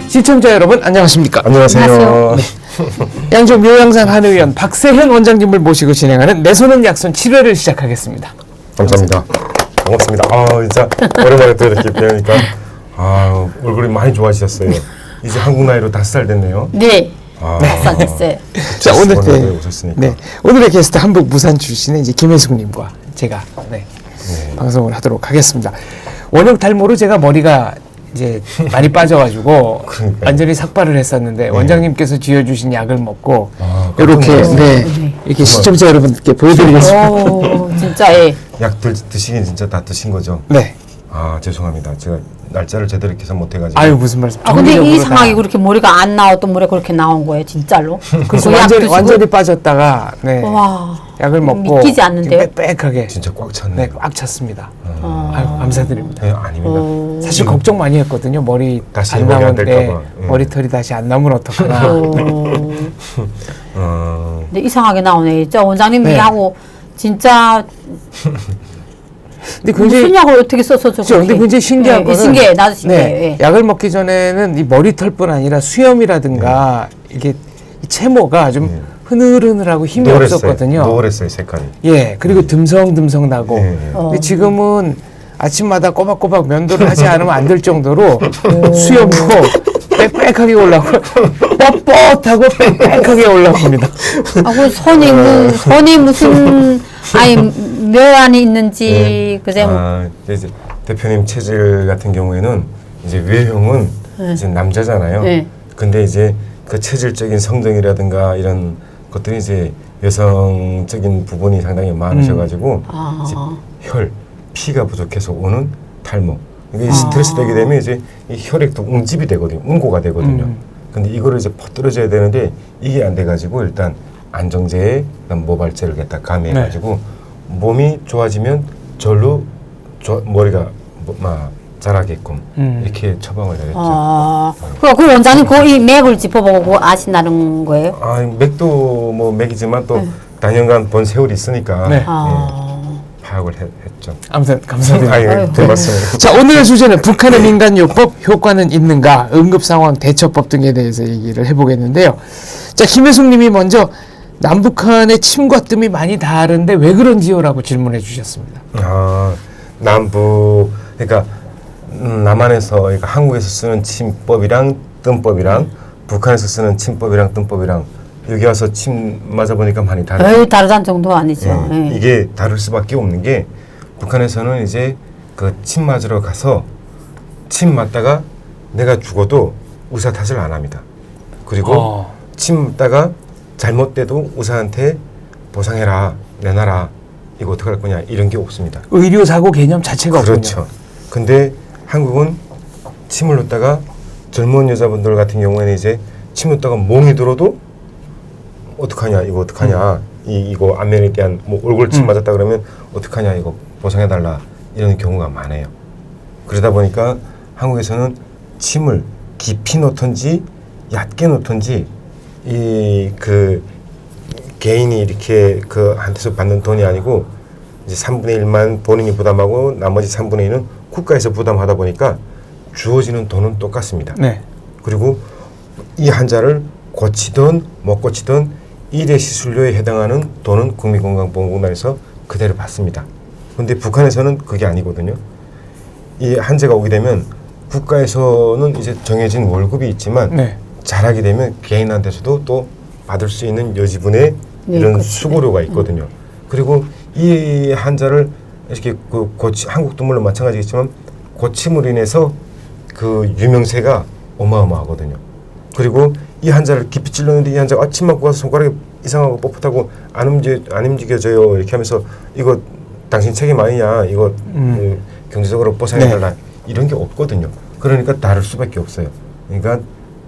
시청자 여러분 안녕하십니까? 안녕하세요. 네. 양주 묘양산 한의원 박세현 원장님을 모시고 진행하는 내 손은 약손 7회를 시작하겠습니다. 감사합니다. 반갑습니다. 진짜 오랜만에 또 이렇게 뵈니까 얼굴이 많이 좋아지셨어요. 이제 한국 나이로 5살 됐네요. 네. 5살 됐어요. 자, 오늘 오셨으니까. 네, 오늘의 게스트 한북 무산 출신의 이제 김혜숙님과 제가 방송을 하도록 하겠습니다. 원형 탈모로 제가 머리가 이제 많이 빠져가지고 완전히 삭발을 했었는데 원장님께서 쥐어주신 약을 먹고 이렇게 이렇게 시청자 여러분께 보여드리겠습니다. 오, 진짜 약 드시긴 진짜 다 드신 거죠? 네. 죄송합니다. 제가 날짜를 제대로 계산 못해가지고. 아유 무슨 말씀? 근데 이상하게 그렇게 머리가 안 나왔던 머리가 그렇게 나온 거예요, 진짜로? 그래서 완전히 빠졌다가 와, 약을 먹고 믿기지 않는데요? 빽빽하게 진짜 꽉 찼네. 네, 꽉 찼습니다. 아유, 감사드립니다. 네, 아닙니다. 사실 걱정 많이 했거든요. 머리 다시 안 머리 안 나면 될까 봐. 머리털이 다시 안 나면 어떡하나. 근데 이상하게 나오네. 진짜 원장님이 하고 진짜 근데 무슨 약을 어떻게 써서 저렇게. 근데 굉장히 신기한 거는 신기해. 나도 신기해. 약을 먹기 전에는 이 머리털뿐 아니라 수염이라든가 이게 이 채모가 좀 흐느흐느하고 힘이 없었거든요. 노랬어요, 색깔이. 예, 그리고 듭성듭성 나고. 근데 지금은 아침마다 꼬박꼬박 면도를 하지 않으면 안 될 정도로 수염도 빽빽하게 올라오고 뻣뻣하고 빽빽하게 올라옵니다. 그 손이 무슨 묘안이 있는지 그제 이제 대표님 체질 같은 경우에는 이제 외형은 이제 남자잖아요. 근데 이제 그 체질적인 성정이라든가 이런 것들이 이제 여성적인 부분이 상당히 많으셔가지고 이제 혈, 피가 부족해서 오는 탈모. 이게 스트레스 되게 되면 이제 이 혈액도 웅집이 되거든요. 웅고가 되거든요. 근데 이거를 이제 퍼뜨려져야 되는데 이게 안 돼가지고 일단 안정제에 모발제를 갖다 가미해가지고 몸이 좋아지면 절로 머리가 자라게끔 이렇게 처방을 해줬죠. 그 원장님 이 맥을 짚어보고 아신다는 거예요? 맥도 뭐 맥이지만 또 단연간 본 세월이 있으니까 파악을 했죠. 아무튼 감사드립니다. 별 말씀을. 자, 오늘의 주제는 북한의 민간요법 효과는 있는가, 응급상황 대처법 등에 대해서 얘기를 해보겠는데요. 자, 김혜숙님이 먼저 남북한의 침과 뜸이 많이 다른데 왜 그런지요라고 질문해 주셨습니다. 남북 그러니까 남한에서 그러니까 한국에서 쓰는 침법이랑 뜸법이랑 북한에서 쓰는 침법이랑 뜸법이랑 여기 와서 침 맞아 보니까 많이 다르죠. 다르다는 정도 아니죠. 이게 다를 수밖에 없는 게 북한에서는 이제 그 침 맞으러 가서 침 맞다가 내가 죽어도 의사 탓을 안 합니다. 그리고 침 맞다가 잘못돼도 의사한테 보상해라, 내놔라, 이거 어떡할 거냐 이런 게 없습니다. 의료사고 개념 자체가 없군요. 그렇죠. 근데 한국은 침을 놓다가 젊은 여자분들 같은 경우에는 이제 침 놓다가 몽이 들어도 어떡하냐, 이거 어떡하냐, 이거 안면에 대한 뭐 얼굴 침 맞았다 그러면 어떡하냐, 이거 보상해달라 이런 경우가 많아요. 그러다 보니까 한국에서는 침을 깊이 놓든지 얕게 놓든지 그 개인이 이렇게 그 한테서 받는 돈이 아니고 이제 3분의 1만 본인이 부담하고 나머지 3분의 2는 국가에서 부담하다 보니까 주어지는 돈은 똑같습니다. 그리고 이 환자를 고치든 못 고치든 일회 시술료에 해당하는 돈은 국민건강보험공단에서 그대로 받습니다. 그런데 북한에서는 그게 아니거든요. 이 환자가 오게 되면 국가에서는 이제 정해진 월급이 있지만 잘하게 되면 개인한테서도 또 받을 수 있는 여지분의 이런 수고료가 있거든요. 그리고 이 환자를 이렇게 한국도 물론 마찬가지겠지만 고침으로 인해서 그 유명세가 어마어마하거든요. 그리고 이 환자를 깊이 찔렀는데 이 환자가 침 맞고 가서 손가락이 이상하고 뻣뻣하고 안 움직여져요 이렇게 하면서 이거 당신 책임 아니냐, 이거 경제적으로 보상해달라 이런 게 없거든요. 그러니까 다를 수밖에 없어요. 그러니까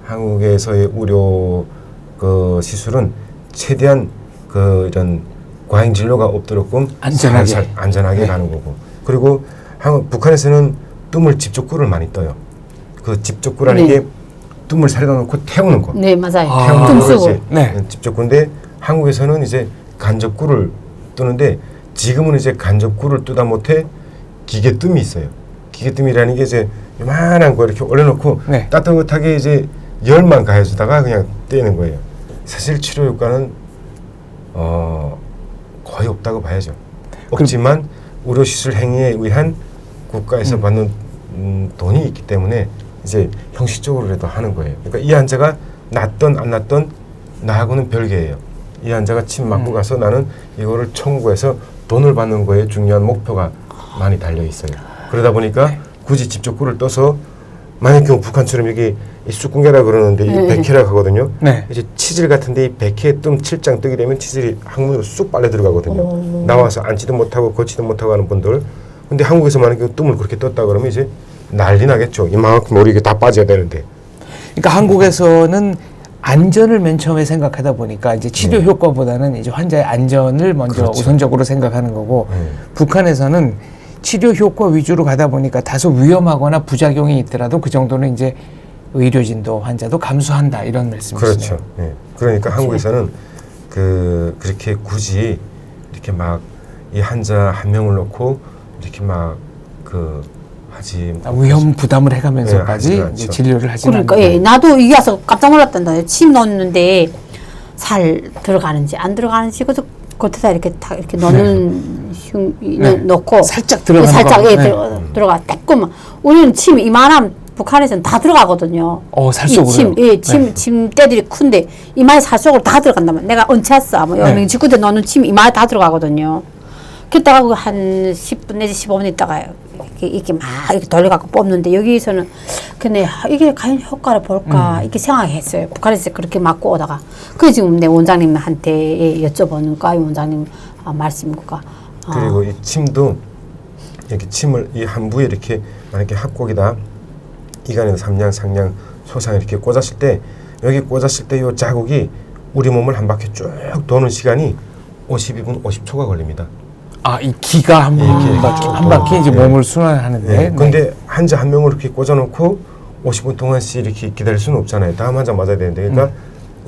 한국에서의 의료 그 시술은 최대한 그 이런 과잉 진료가 없도록끔 안전하게 가는 거고. 그리고 북한에서는 뜸을 집적구를 많이 떠요. 그 집적구라는 게 뜸을 사려다 놓고 태우는 거. 네, 맞아요. 태우는 거지. 집적구인데 한국에서는 이제 간접구를 뜨는데 지금은 이제 간접구를 뜨다 못해 기계 뜸이 있어요. 기계뜸이라는 게 이제 요만한 거 이렇게 올려놓고 네. 따뜻하게 이제 열만 가해주다가 그냥 떼는 거예요. 사실 치료 효과는 거의 없다고 봐야죠. 없지만 의료시술 행위에 의한 국가에서 받는 돈이 있기 때문에 이제 형식적으로라도 하는 거예요. 그러니까 이 환자가 낫던 안 낫던 나하고는 별개예요. 이 환자가 침 맞고 가서 나는 이거를 청구해서 돈을 받는 거에 중요한 목표가 많이 달려 있어요. 그러다 보니까 굳이 직접 꿀을 떠서 만약 경우 북한처럼 여기 이 쑥궁계라 그러는데 이 백회라 하거든요. 네. 이제 치질 같은데 이 백회 뜸 7장 뜨게 되면 치질이 항문으로 쑥 빨려 들어가거든요. 나와서 앉지도 못하고 걷지도 못하고 하는 분들. 근데 한국에서 만약 그 뜸을 그렇게 떴다 그러면 이제 난리 나겠죠. 이만큼 우리 이게 다 빠져야 되는데. 그러니까 한국에서는 안전을 맨 처음에 생각하다 보니까 이제 치료 효과보다는 이제 환자의 안전을 먼저 그렇죠. 우선적으로 생각하는 거고 북한에서는 치료 효과 위주로 가다 보니까 다소 위험하거나 부작용이 있더라도 그 정도는 이제 의료진도 환자도 감수한다 이런 말씀이시네요. 그렇죠. 예. 그러니까 한국에서는 그렇게 굳이 이렇게 막 이 환자 한 명을 놓고 이렇게 막 하지 위험 부담을 해가면서까지 하지는 이제 않죠. 진료를 하지 않는 그러니까 예, 나도 이게 와서 깜짝 놀랐단다. 침 넣는데 살 들어가는지 안 들어가는지 그것도 겉에다 이렇게 다 이렇게 넣는 넣고 살짝 들어가는 살짝 거. 예, 네. 들어가 조금만. 우리는 침 이만한 북한에서는 다 들어가거든요. 살 속으로요? 침대들이 큰데 이마에 살 속으로 다 들어간다면 내가 얹혔어. 뭐 네. 직구대 넣는 침 이마에 다 들어가거든요. 그랬다가 한 10분 내지 15분 있다가 이렇게 막 이렇게 돌려갖고 뽑는데 여기서는 근데 이게 과연 효과를 볼까 이렇게 생각했어요. 북한에서 그렇게 맞고 오다가 그 지금 내 원장님한테 여쭤보는 과의 원장님 말씀과 그리고 이 침도 이렇게 침을 이 한 부에 이렇게 만약에 합곡이다 이간에도 삼냥, 상냥, 소상 이렇게 꽂았을 때 여기 꽂았을 때 이 자국이 우리 몸을 한 바퀴 쭉 도는 시간이 52분 50초가 걸립니다. 이 기가 한 바퀴 이제 예. 몸을 순환하는데. 네. 근데 환자 한 명을 이렇게 꽂아놓고 50분 동안씩 이렇게 기다릴 수는 없잖아요. 다음 환자 맞아야 되는데, 그러니까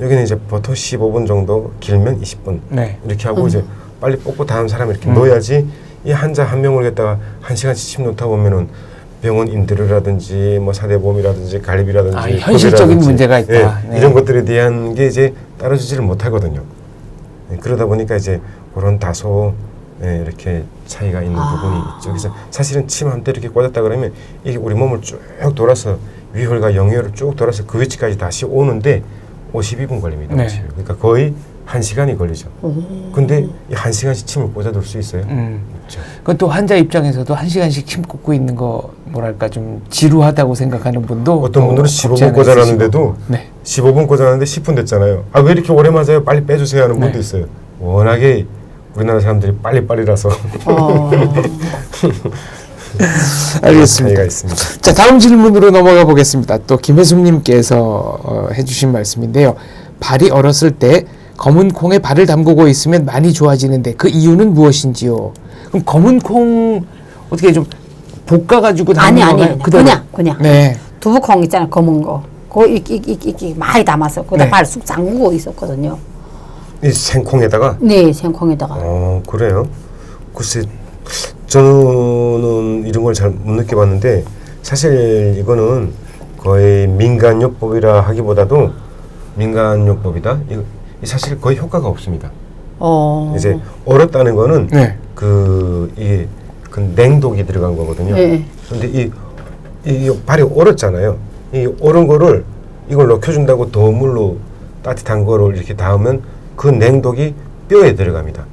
여기는 이제 보통 15분 정도, 길면 20분 네. 이렇게 하고 이제 빨리 뽑고 다음 사람 이렇게 넣어야지 이 환자 한 명을 갖다가 1시간씩 침 놓다 보면은 병원 인테리어라든지 뭐 사대보험이라든지 가립이라든지 현실적인 급여라든지, 문제가 있다. 예, 네. 이런 것들에 대한 게 이제 따라주지를 못하거든요. 예, 그러다 보니까 이제 그런 다소 이렇게 차이가 있는 부분이 있죠. 그래서 사실은 침 한 대 이렇게 꽂았다 그러면 이게 우리 몸을 쭉 돌아서 위혈과 영혈을 쭉 돌아서 그 위치까지 다시 오는데 52분 걸립니다. 네. 그러니까 거의 1시간이 걸리죠. 근데 이 1시간씩 침을 꽂아둘 수 있어요? 그렇죠. 그것도 환자 입장에서도 1시간씩 침 꽂고 있는 거 뭐랄까 좀 지루하다고 생각하는 분도 어떤 분들은 없지 15분 않아 꽂아놨는데도 있으시고. 네. 15분 꽂아놨는데 10분 됐잖아요. 왜 이렇게 오래 맞아요? 빨리 빼주세요 하는 분도 네. 있어요. 워낙에 우리나라 사람들이 빨리빨리라서 알겠습니다. 차이가 있습니다. 자, 다음 질문으로 넘어가 보겠습니다. 또 김혜숙님께서 해주신 말씀인데요. 발이 얼었을 때 검은 콩에 발을 담그고 있으면 많이 좋아지는데 그 이유는 무엇인지요? 그럼 검은 콩 어떻게 좀 볶아가지고 담는 건가요? 그냥 네. 두부콩 있잖아요, 검은 거. 그거 이렇게 많이 담아서 거기다 네. 발 쑥 잠그고 있었거든요. 이 생콩에다가 네, 생콩에다가. 그래요? 글쎄 저는 이런 걸 잘 못 느껴봤는데 사실 이거는 거의 민간요법이라 하기보다도 민간요법이다. 이거 사실 거의 효과가 없습니다. 이제 얼었다는 거는 네. 이게 그 냉독이 들어간 거거든요. 네. 근데 이 발이 얼었잖아요. 이 얼은 거를 이걸 녹여준다고 더 물로 따뜻한 거를 이렇게 닿으면 그 냉독이 뼈에 들어갑니다.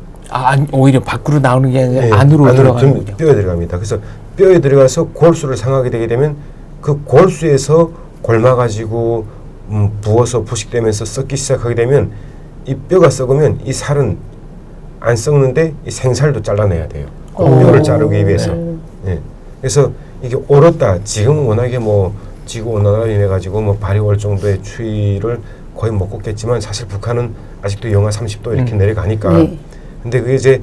오히려 밖으로 나오는 게 아니라 예, 안으로 들어가는군요. 뼈에 들어갑니다. 그래서 뼈에 들어가서 골수를 상하게 되게 되면 그 골수에서 골마가지고 부어서 부식되면서 썩기 시작하게 되면 이 뼈가 썩으면 이 살은 안 썩는데 이 생살도 잘라내야 돼요. 뼈를 자르기 위해서. 예. 그래서 이게 얼었다. 지금 워낙에 뭐 지구 온난화로 인해 가지고 뭐 발이 올 정도의 추위를 거의 못 걷겠지만 사실 북한은 아직도 영하 30도 이렇게 내려가니까. 근데 그게 이제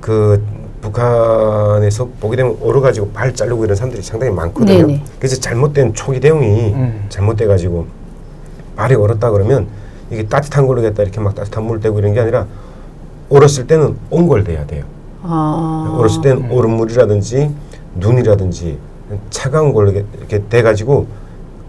그 북한에서 보게 되면 얼어가지고 발 자르고 이런 사람들이 상당히 많거든요. 네네. 그래서 잘못된 초기 대응이 잘못돼가지고 발이 얼었다 그러면 이게 따뜻한 걸로 갖다 이렇게 막 따뜻한 물 떼고 이런 게 아니라 얼었을 때는 온골돼야 돼요. 얼었을 때는 얼음물이라든지 눈이라든지 차가운 걸로 이렇게 돼가지고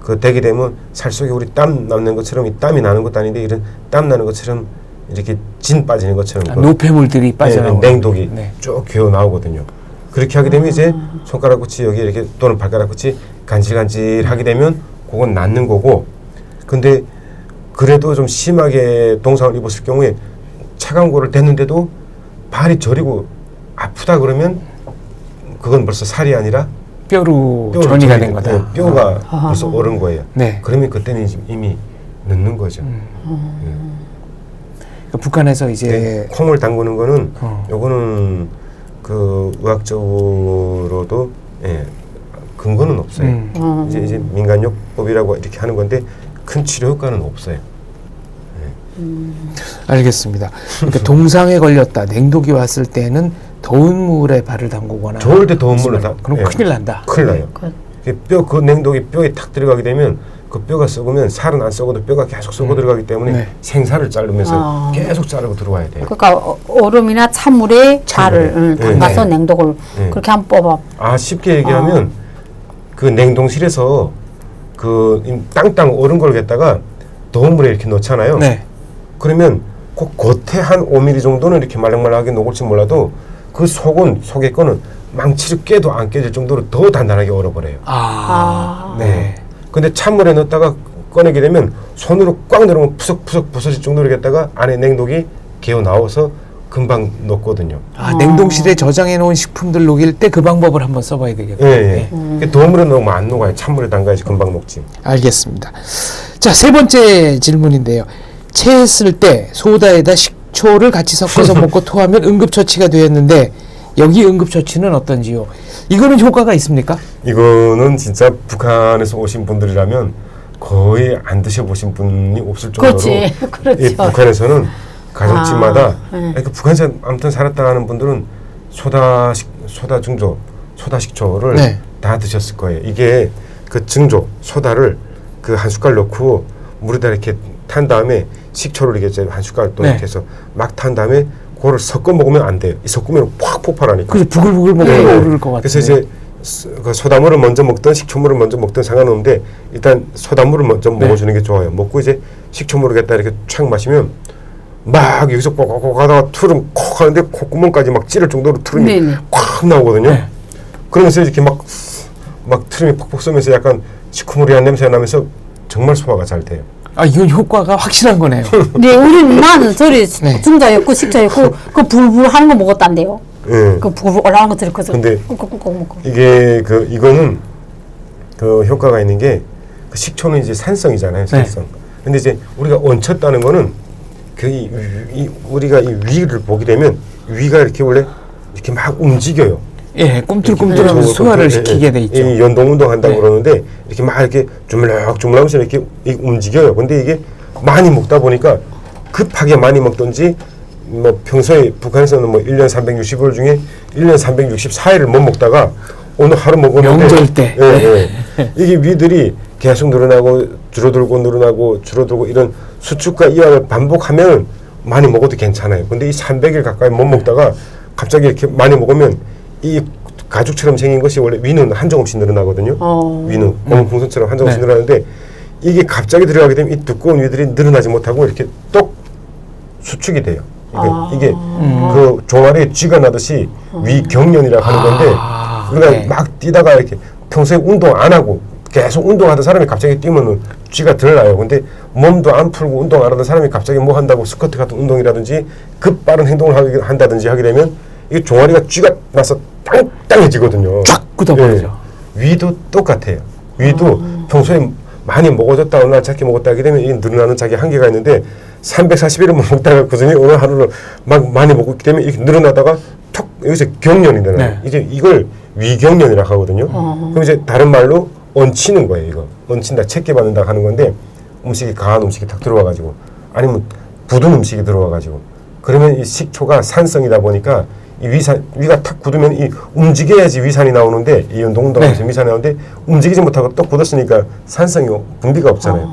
그 되게 되면 살 속에 우리 땀 남는 것처럼 이 땀이 나는 것도 아닌데 이런 땀 나는 것처럼 이렇게 진 빠지는 것처럼 그 노폐물들이 빠져나오는 냉독이 네. 쭉 기어 나오거든요. 그렇게 하게 되면 이제 손가락 끝이 여기 이렇게 또는 발가락 끝이 간질간질하게 되면 그건 낫는 거고. 근데 그래도 좀 심하게 동상을 입었을 경우에 차가운 거를 댔는데도 발이 저리고 아프다 그러면 그건 벌써 살이 아니라 뼈로 뼈로 전이가 전이 된 거다. 네, 뼈가 벌써 오른 거예요. 네. 그러면 그때는 이미 늦는 거죠. 그러니까 북한에서 이제 네, 콩을 담그는 거는 요거는 그 의학적으로도 근거는 없어요. 이제 민간요법이라고 이렇게 하는 건데 큰 치료 효과는 없어요. 알겠습니다. 그러니까 동상에 걸렸다, 냉독이 왔을 때는 더운 물에 발을 담그거나 좋을 때 더운 물로 그럼 큰일 난다. 큰일 나요. 그 냉독이 뼈에 탁 들어가게 되면 그 뼈가 썩으면 살은 안 썩어도 뼈가 계속 썩어 들어가기 때문에 네. 생살을 자르면서 계속 자르고 들어와야 돼요. 그러니까 얼음이나 찬물에 발을 담가서 네. 냉독을 네. 그렇게 한번 뽑아. 쉽게 얘기하면 그 냉동실에서 그 땅땅 얼은 걸 갖다가 더운 물에 이렇게 넣잖아요. 네. 그러면 그 겉에 한 5mm 정도는 이렇게 말랑말랑하게 녹을지 몰라도 그 속의 거는 망치를 깨도 안 깨질 정도로 더 단단하게 얼어버려요. 네. 근데 찬물에 넣었다가 꺼내게 되면 손으로 꽉 누르면 푸석푸석 부서질 정도로 했다가 안에 냉독이 개어 나와서 금방 녹거든요. 냉동실에 저장해 놓은 식품들 녹일 때 그 방법을 한번 써봐야 되겠네요. 예. 더운 물에 넣으면 안 녹아요. 찬물에 담가야지 금방 녹지. 알겠습니다. 자, 세 번째 질문인데요. 체했을 때 소다에다 식초를 같이 섞어서 먹고 토하면 응급처치가 되었는데 여기 응급처치는 어떤지요? 이거는 효과가 있습니까? 이거는 진짜 북한에서 오신 분들이라면 거의 안 드셔보신 분이 없을 정도로 그렇지. 그렇죠. 이 북한에서는 가정집마다 네. 그 북한에서 아무튼 살았다 하는 분들은 소다 증조, 소다 식초를 네. 다 드셨을 거예요. 이게 그 증조, 소다를 그 한 숟갈 넣고 물에다 이렇게 탄 다음에 식초를 이렇게 한 숟갈 또 네. 이렇게 해서 막 탄 다음에 그거를 섞어 먹으면 안 돼요. 이 섞으면 팍 폭발하니까. 그래서 부글부글 먹고 오를 것 같아요. 그래서 이제 그 소다물을 먼저 먹든 식초물을 먼저 먹든 상관없는데 일단 소다물을 먼저 먹어주는 게 좋아요. 먹고 이제 식초물을 갖다 이렇게 촥 마시면 막 여기서 꼭꼭 하다가 투름 콕 하는데 콧구멍까지 막 찌를 정도로 투름이 네네. 콱 나오거든요. 그러면서 이렇게 막 트림이 퍽퍽 쏘면서 약간 시커머리한 냄새가 나면서 정말 소화가 잘 돼요. 이건 효과가 확실한 거네요. 네, 나는 저리 네. 중자였고 식자였고 그 불불 하는 거 먹었단데요. 예. 그 불불 올라가는 거 들었거든. 근데 꾹꾹꾹 먹고. 이게 이거는 그 효과가 있는 게 그 식초는 이제 산성이잖아요. 산성. 근데 이제 우리가 얹혔다는 거는 우리가 이 위를 보게 되면 위가 이렇게 원래 이렇게 막 움직여요. 예, 꿈틀꿈틀하면서 소화를 시키게 돼 있죠. 이 연동운동 한다고 네. 그러는데 이렇게 막 이렇게 주물럭주물하면서 이렇게 움직여요. 근데 이게 많이 먹다 보니까 급하게 많이 먹든지 뭐 평소에 북한에서는 뭐 1년 365일 중에 1년 364일을 못 먹다가 오늘 하루 먹었는데 명절 때. 이게 위들이 계속 늘어나고 줄어들고 줄어들고 이런 수축과 이완을 반복하면 많이 먹어도 괜찮아요. 근데 이 300일 가까이 못 먹다가 갑자기 이렇게 많이 먹으면 이 가죽처럼 생긴 것이 원래 위는 한정없이 늘어나거든요. 위는 고무 풍선처럼 한정없이 늘어나는데 이게 갑자기 들어가게 되면 이 두꺼운 위들이 늘어나지 못하고 이렇게 똑 수축이 돼요. 이게 그 종아리에 쥐가 나듯이 위경련이라고 하는 건데 우리가 네. 막 뛰다가 이렇게 평소에 운동 안 하고 계속 운동하던 사람이 갑자기 뛰면은 쥐가 들어나요. 근데 몸도 안 풀고 운동 안 하던 사람이 갑자기 뭐 한다고 스쿼트 같은 운동이라든지 급 빠른 행동을 한다든지 하게 되면 이게 종아리가 쥐가 나서 땅땅해지거든요. 쫙 굳어버리죠. 위도 똑같아요. 위도 평소에 많이 먹어줬다 어느 날 작게 먹었다 하게 되면 이 늘어나는 자기 한계가 있는데 341을 먹다가 그중에 어느 하루를 막 많이 먹기 때문에 이렇게 늘어나다가 턱 여기서 경련이 되는 거예요. 이제 이걸 위경련이라고 하거든요. 그럼 이제 다른 말로 얹히는 거예요. 이거 얹힌다, 체계 받는다 하는 건데 음식이 강한 음식이 탁 들어와가지고 아니면 굳은 음식이 들어와가지고 그러면 이 식초가 산성이다 보니까 이 위가 탁 굳으면 이 움직여야지 위산이 나오는데 이 운동하면서 위산이 나오는데 움직이지 못하고 또 굳었으니까 산성이 분비가 없잖아요.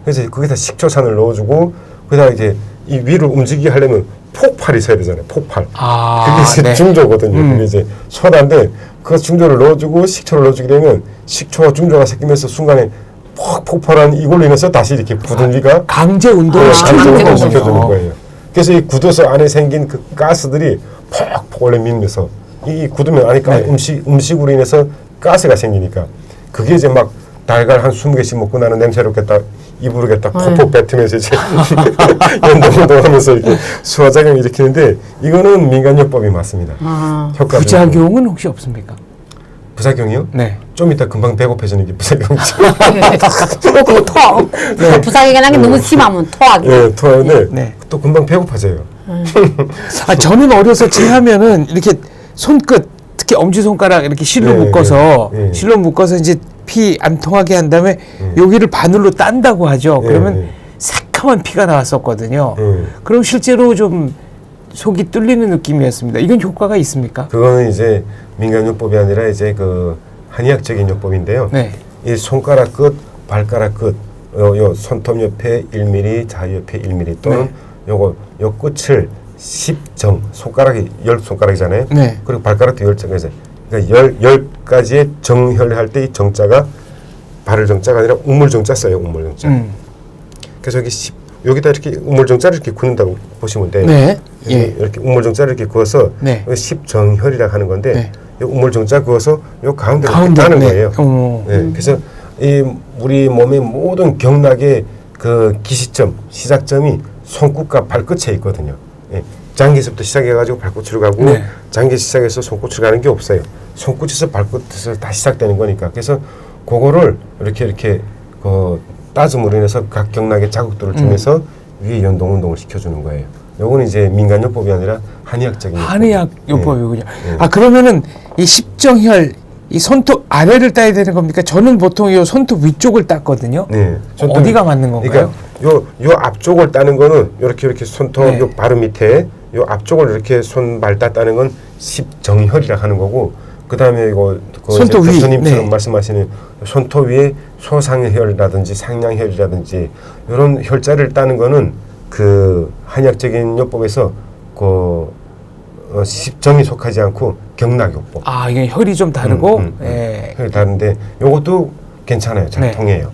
그래서 거기다 식초산을 넣어주고 거기다 이제 이 위를 움직이게 하려면 폭발이 있어야 되잖아요. 폭발. 아, 그게 이제 네. 중조거든요. 그게 이제 소다인데 그 중조를 넣어주고 식초를 넣어주게 되면 식초와 중조가 섞이면서 순간에 폭발한 이걸로 인해서 다시 이렇게 굳은 위가 강제 운동을 시켜주는 강제 운동. 시켜주는 거군요. 거예요. 그래서 이 굳어서 안에 생긴 그 가스들이 퍽퍽 원래 밀면서 이 굳으면 아니까 네. 음식으로 인해서 가스가 생기니까 그게 이제 막 달걀 한 20개씩 먹고 나는 냄새로 겠다 입으로 겠다 퍽퍽 뱉으면서 이제 연동하면서 이렇게 소화작용을 일으키는데 이거는 민간요법이 맞습니다. 효과가 부작용은 혹시 없습니까? 부작용이요? 네. 좀 이따 금방 배고파지는 게 부작용이죠. 그 토. 부작용이 나는 게 너무 심하면 토하게. 예, 토하는데 네. 또 금방 배고파져요. 아, 저는 어려서 체하면은 이렇게 손끝 특히 엄지손가락 이렇게 실로 네, 묶어서 네, 네. 실로 묶어서 이제 피 안 통하게 한 다음에 여기를 바늘로 딴다고 하죠. 네, 그러면 네. 새카만 피가 나왔었거든요. 네. 그럼 실제로 좀 속이 뚫리는 느낌이었습니다. 이건 효과가 있습니까? 그거는 이제 민간요법이 아니라 이제 그 한의학적인 요법인데요. 네. 이 손가락 끝, 발가락 끝, 요 손톱 옆에 1mm, 자유 옆에 1mm 또는 네. 요 끝을 10정, 손가락이 10손가락이잖아요. 네. 그리고 발가락도 10정이잖아요. 그러니까 10가지의 정혈을 할 때 이 정자가 발을 정자가 아니라 우물정자 써요. 우물정자. 그래서 여기다 이렇게 우물정자를 이렇게 굽는다고 보시면 돼요. 네. 여기 예. 이렇게 우물정자를 이렇게 구워서 네. 10정혈이라고 하는 건데 네. 이 우물정자 구워서 요 가운데로 가운데, 따는 네. 거예요. 네. 그래서 이 우리 몸의 모든 경락의 그 기시점, 시작점이 손끝과 발끝에 있거든요. 예. 장기에서부터 시작해가지고 발끝으로 가고 네. 장기 시작해서 손끝으로 가는 게 없어요. 손끝에서 발끝에서 다 시작되는 거니까. 그래서 그거를 이렇게 따줌으로 인해서 각 경락에 자극도를 주면서 위에 연동 운동을 시켜주는 거예요. 요거는 이제 민간요법이 아니라 한의학적인 한의학 요법. 요법이군요. 네. 아, 그러면은 이 십정혈 이 손톱 아래를 따야 되는 겁니까? 저는 보통 이 손톱 위쪽을 땄거든요. 네. 어디가 맞는 건가요? 그러니까 요 앞쪽을 따는 거는 이렇게 손톱 네. 요 바로 밑에 요 앞쪽을 이렇게 손발 따는 건 십정혈이라 하는 거고 그다음에 이거 손톱 위. 교수님처럼 네. 말씀하시는 손톱 위에 소상혈이라든지 상냥혈이라든지 이런 혈자를 따는 거는 그 한의학적인 요법에서 십정이 속하지 않고 경락요법. 아, 이게 혈이 좀 다르고, 예. 혈이 다른데 요것도 괜찮아요. 잘 네. 통해요.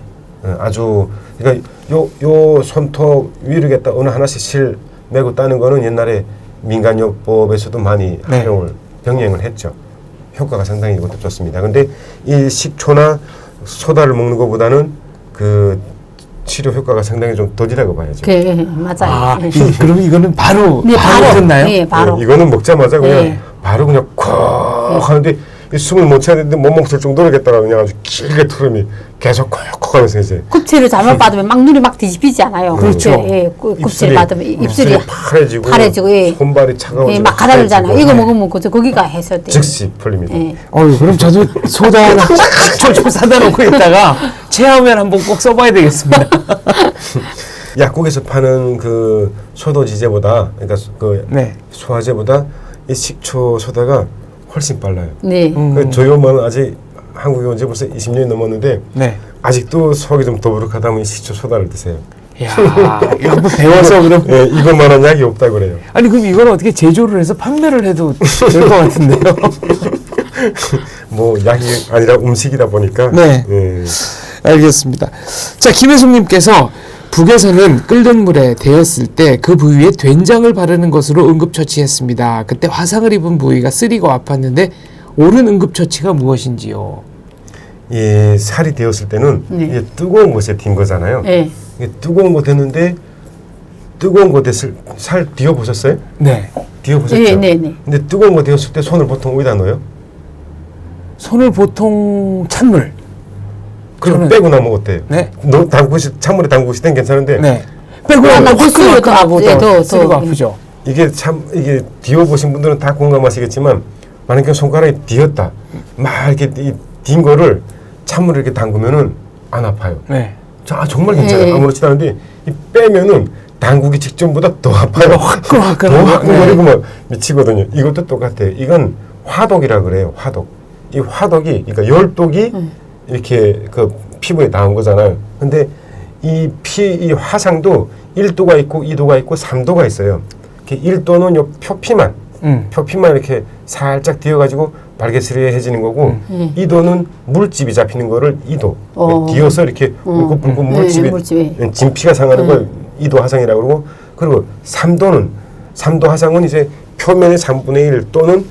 아주 그러니까 요 손톱 위를 갖다 어느 하나씩 실 메고 따는 거는 옛날에 민간요법에서도 많이 네. 활용을 병행을 했죠. 효과가 상당히 이것도 좋습니다. 근데 이 식초나 소다를 먹는 것보다는 그 치료 효과가 상당히 좀 더디다고 봐야죠. 맞아요. 아, 네. 그럼 이거는 바로, 네, 바로 됐나요? 네, 바로. 네, 이거는 먹자마자 그냥 네. 바로 그냥 콱 하는데 이 숨을 못 차는데 못 먹을 정도로 겠다가 그냥 아주 길게 트름이 계속 콱콱 하면서 이제 굽체를 잘못 받으면 막 눈이 막 뒤집히지 않아요. 그렇죠. 예, 굽체를 받으면 입술이 파래지고 예. 손발이 차가워지고 예, 막 가다르잖아요. 하얘지고 이거 먹으면 거기가 해소돼요. 즉시 풀립니다. 예. 그럼 저도 소다 하나 좀 사다 놓고 있다가 체하면 한번 꼭 써봐야 되겠습니다. 약국에서 파는 그 소도지제보다 그러니까 그 네. 소화제보다 이 식초 소다가 훨씬 빨라요. 네. 그 저희 엄마는 아직 한국에 온 지 벌써 20년이 넘었는데 네. 아직도 속이 좀 더부룩하다면 이 식초 소다를 드세요. 야, 이거 한번 배워서 그럼. 예, 이것만한 약이 없다 그래요. 아니, 그럼 이걸 어떻게 제조를 해서 판매를 해도 될 것 같은데요? 뭐 약이 아니라 음식이다 보니까. 네. 예. 알겠습니다. 자, 김혜숙님께서 북에서는 끓는 물에 데웠을 때 그 부위에 된장을 바르는 것으로 응급처치했습니다. 그때 화상을 입은 부위가 쓰리고 아팠는데 옳은 응급처치가 무엇인지요? 이 살이 되었을 때는 네. 이게 뜨거운 곳에 딘 거잖아요. 예. 이게 뜨거운 곳 됐는데 뜨거운 곳에 살 뒤어 보셨어요? 네. 뒤어 보셨죠? 네, 네, 네. 근데 뜨거운 곳 되었을 때 손을 보통 어디다 넣어요? 손을 보통 찬물. 그럼 저는- 빼고 나면 어때요? 네. 찬물에 담그실 땐 괜찮은데 네. 빼고 나 나면 물쓰리고 화끈하고 더, 더, 쓰리고 더. 아프죠. 이게 뒤어 보신 분들은 다 공감하시겠지만 만약에 손가락이 뒤었다 막 이렇게 딘 거를 찬물에 이렇게 담그면은 안 아파요. 네. 자, 정말 괜찮아요. 네. 아무렇지도 않은데 이 빼면은 당구기 직전보다 더 아파요. 더 화끈화끈하고. 화끈거리고 막 미치거든요. 이것도 똑같아요. 이건 화독이라 그래요. 화독. 이 화독이 그러니까 열독이 이렇게 그 피부에 나온 거잖아요. 근데 이 화상도 1도가 있고 2도가 있고 3도가 있어요. 1도는 요 표피만 이렇게 살짝 뒤어가지고 발개스레해지는 거고 2도는 물집이 잡히는 거를 2도 뒤어서 이렇게 울긋불긋 물집이 진피가 상하는 걸 2도 화상이라고 그러고 3도 화상은 이제 표면의 3분의 1 또는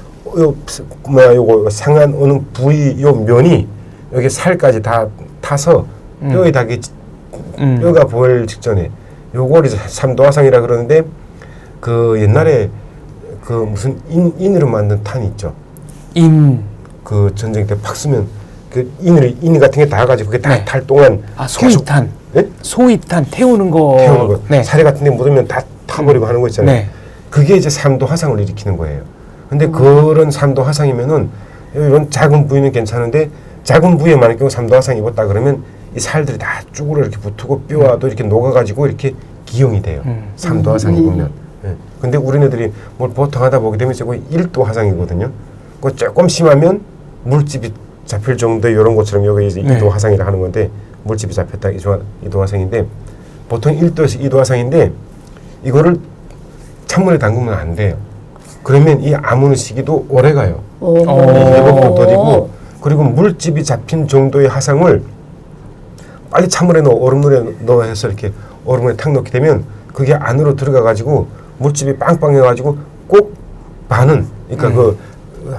요거 상한 어느 부위 요 면이 여기 살까지 다 타서 뼈에 닿기 뼈가 보일 직전에 요걸 이제 3도 화상이라 그러는데 그 옛날에 그 무슨 인으로 만든 탄 있죠. 그 전쟁 때 팍 쓰면 그 인 같은 게 닿아가지고 그게 다 탈 동안 소위탄. 네? 소위탄 태우는 거. 태우는 거. 네. 사례 같은 데 묻으면 다 타버리고 하는 거 있잖아요. 네. 그게 이제 3도 화상을 일으키는 거예요. 근데 그런 3도 화상이면은 이런 작은 부위는 괜찮은데 작은 부위에 만약 경우 3도 화상 입었다 그러면 이 살들이 다 쭈그러 이렇게 붙고 뼈와도 이렇게 녹아가지고 이렇게 기형이 돼요. 3도 화상 입으면. 예. 근데 우리네들이 뭘 보통 하다 보게 되면 저거 1도 화상이거든요. 그 조금 심하면 물집이 잡힐 정도의 이런 것처럼 여기 이제 2도 화상이라 하는 건데 물집이 잡혔다 2도 화상인데 보통 1도에서 2도 화상인데 이거를 찬물에 담그면 안 돼요. 그러면 이 아무는 시기도 오래 가요. 회복도 더디고 그리고 물집이 잡힌 정도의 화상을 빨리 찬물에 넣어 얼음물에 넣어 해서 이렇게 얼음물에 탁 넣게 되면 그게 안으로 들어가 가지고 물집이 빵빵해 가지고 꼭 반은 그러니까 그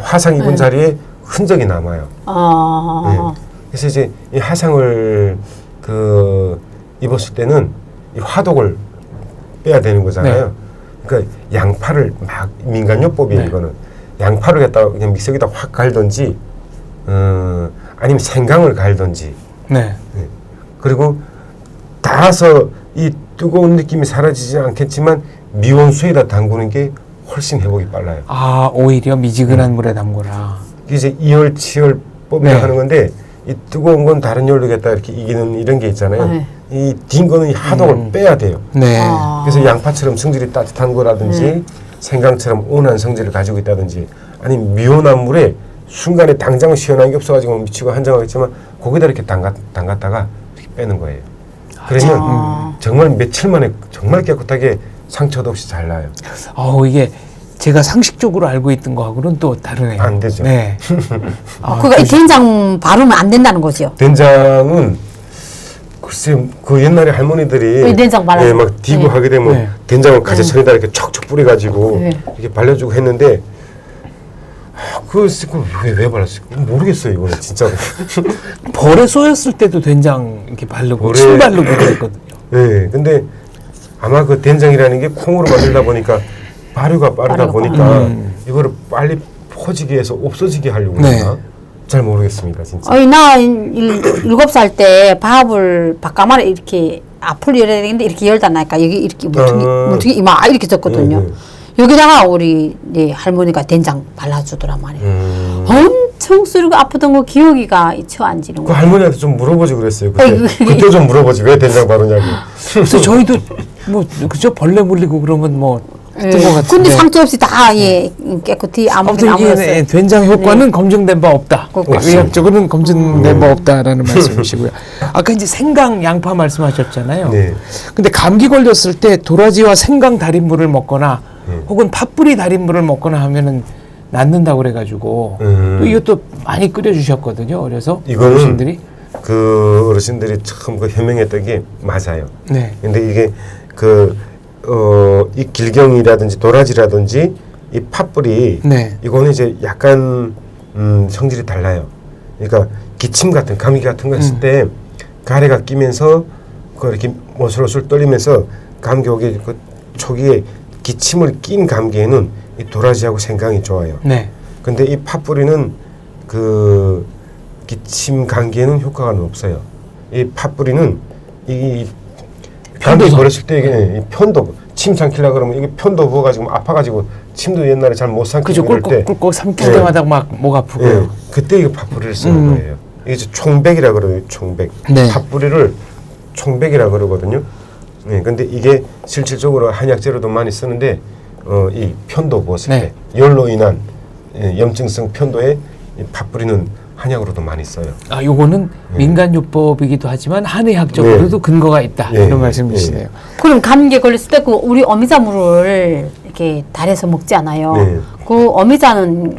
화상 입은 자리에 흔적이 남아요. 네. 그래서 이제 이 화상을 그 입었을 때는 이 화독을 빼야 되는 거잖아요. 그러니까 양파를 막 민간요법이에요. 이거는 양파를 갖다가 그냥 믹서기에다 확 갈든지 아니면 생강을 갈든지 그리고 닿아서 이 뜨거운 느낌이 사라지지 않겠지만 미온수에다 담그는 게 훨씬 회복이 빨라요. 아, 오히려 미지근한 물에 담그라. 이게 이제 이열치열법이라고 하는 건데 이 뜨거운 건 다른 열로 갖다 이렇게 이기는 이런 게 있잖아요. 이 딘 거는 이 하독을 빼야 돼요. 그래서 양파처럼 성질이 따뜻한 거라든지 생강처럼 온화한 성질을 가지고 있다든지 아니면 미온한 물에 순간에 당장 시원한 게 없어가지고 미치고 한정하겠지만 거기다 이렇게 담갔다가 이렇게 빼는 거예요. 그러면 정말 며칠 만에 정말 깨끗하게 상처도 없이 잘 나요. 이게 제가 상식적으로 알고 있던 거하고는 또 다르네요. 안 되죠. 네. 그러니까 이 된장 바르면 안 된다는 거죠. 된장은 글쎄 그 옛날에 할머니들이 된장 발라서. 막 디고 하게 되면 된장을 가재천에다 이렇게 척척 뿌려가지고 이렇게 발라주고 했는데 왜 발랐을까 모르겠어요. 이거는 진짜로. 벌에 쏘였을 때도 된장 이렇게 바르고 침 바르고 그랬거든요. 네, 근데 아마 그 된장이라는 게 콩으로 만들다 보니까 발효가 빠르다 보니까 이거를 빨리 퍼지게 해서 없어지게 하려고 그러나 잘 모르겠습니다, 진짜. 나 7살 때 밥가마를 이렇게 앞을 열어야 되는데 이렇게 열다 나니까 여기 이렇게 물통이 이마 이렇게 졌거든요. 여기다가 우리 할머니가 된장 발라주더란 말이에요. 엄청 쓰리고 아프던 거 기억이가 잊혀 안 지는 그 거예요. 할머니한테 좀 물어보지 그랬어요. 그때 좀 물어보지 왜 된장 바르냐고. 그래서 저희도 뭐 그죠 벌레 물리고 그러면 뭐 했던 것 같은데. 근데 상처 없이 다 깨끗이 아무튼 이게 된장 효과는 검증된 바 없다. 의학적으로는 검증된 바 없다라는 말씀이시고요. 아까 이제 생강, 양파 말씀하셨잖아요. 근데 감기 걸렸을 때 도라지와 생강 달인물을 먹거나 혹은 팥뿌리 달인물을 먹거나 하면은 낫는다고 그래가지고 또 이것도 많이 끓여주셨거든요. 그래서 이거는 어르신들이 그 어르신들이 참 그 현명했던 게 맞아요. 근데 이게 이 길경이라든지 도라지라든지 이 팥뿌리 이거는 이제 약간 성질이 달라요. 그러니까 기침 같은 감기 같은 거 했을 때 가래가 끼면서 그 이렇게 모슬모슬 떨리면서 감기 오기 그 초기에 기침을 낀 감기에는 이 도라지하고 생강이 좋아요. 근데 이 팥뿌리는 그 기침 감기에는 효과가 없어요. 이 팥뿌리는 이 감기 걸렸을 때 이게 편도 침 삼키려 그러면 이게 편도 부어가지고 아파가지고 침도 옛날에 잘 못 삼키고 그럴 때 꿀꺽꿀꺽 삼킬 때마다 막 목 아프고요. 그때 이거 팥뿌리를 쓰는 거예요. 이게 총백이라 그러요. 총백. 팥뿌리를 총백이라 그러거든요. 근데 이게 실질적으로 한약재로도 많이 쓰는데 이 편도 부었을 때 열로 인한 염증성 편도에 이 팥뿌리는 한약으로도 많이 써요. 아, 요거는 민간요법이기도 하지만 한의학적으로도 근거가 있다. 이런 말씀이시네요. 그럼 감기에 걸렸을 때 그 우리 어미자물을 이렇게 달여서 먹지 않아요. 네. 그 어미자는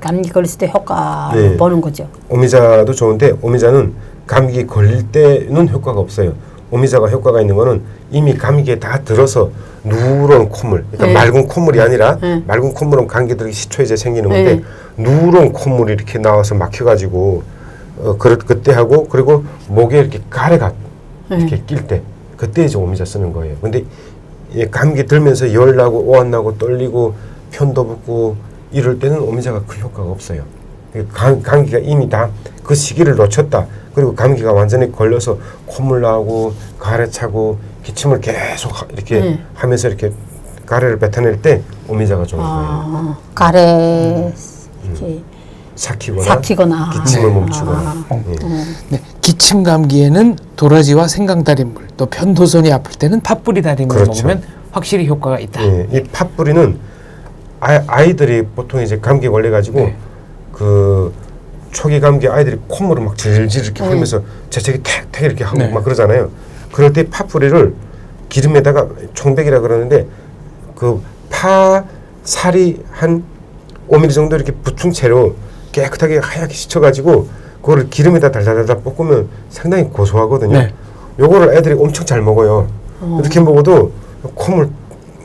감기 걸렸을 때 효과 네. 보는 거죠. 오미자도 좋은데 오미자는 감기 걸릴 때는 효과가 없어요. 오미자가 효과가 있는 거는 이미 감기에 다 들어서 누런 콧물, 그러니까 네. 맑은 콧물이 아니라 네. 맑은 콧물은 감기 들기 시초에 생기는 건데 누런 콧물이 이렇게 나와서 막혀가지고 그때 하고 그리고 목에 이렇게 가래가 이렇게 낄 때 그때 이제 오미자 쓰는 거예요. 근데 이 감기 들면서 열 나고 오한 나고 떨리고 편도 붓고 이럴 때는 오미자가 그 효과가 없어요. 감기가 이미 다 그 시기를 놓쳤다. 그리고 감기가 완전히 걸려서 콧물 나고 가래 차고 기침을 계속 이렇게 하면서 이렇게 가래를 뱉어낼 때 오미자가 좋은 거예요. 가래 이렇게 삭히거나 기침을 멈추거나. 네, 기침 감기에는 도라지와 생강달인물, 또 편도선이 아플 때는 팥뿌리 달인물 그렇죠. 먹으면 확실히 효과가 있다. 예, 이 팥뿌리는 아이들이 보통 이제 감기에 걸려가지고 그 초기 감기 아이들이 콧물을 막 질질 이렇게 흘리면서 재채기 탁탁 이렇게 하고 막 그러잖아요. 그럴 때 팥뿌리를 기름에다가 총백이라 그러는데 그 파 살이 한 5mm 정도 이렇게 부춘 채로 깨끗하게 하얗게 씻어가지고 그거를 기름에다 달달달달 볶으면 상당히 고소하거든요. 네. 요거를 애들이 엄청 잘 먹어요. 이렇게 먹어도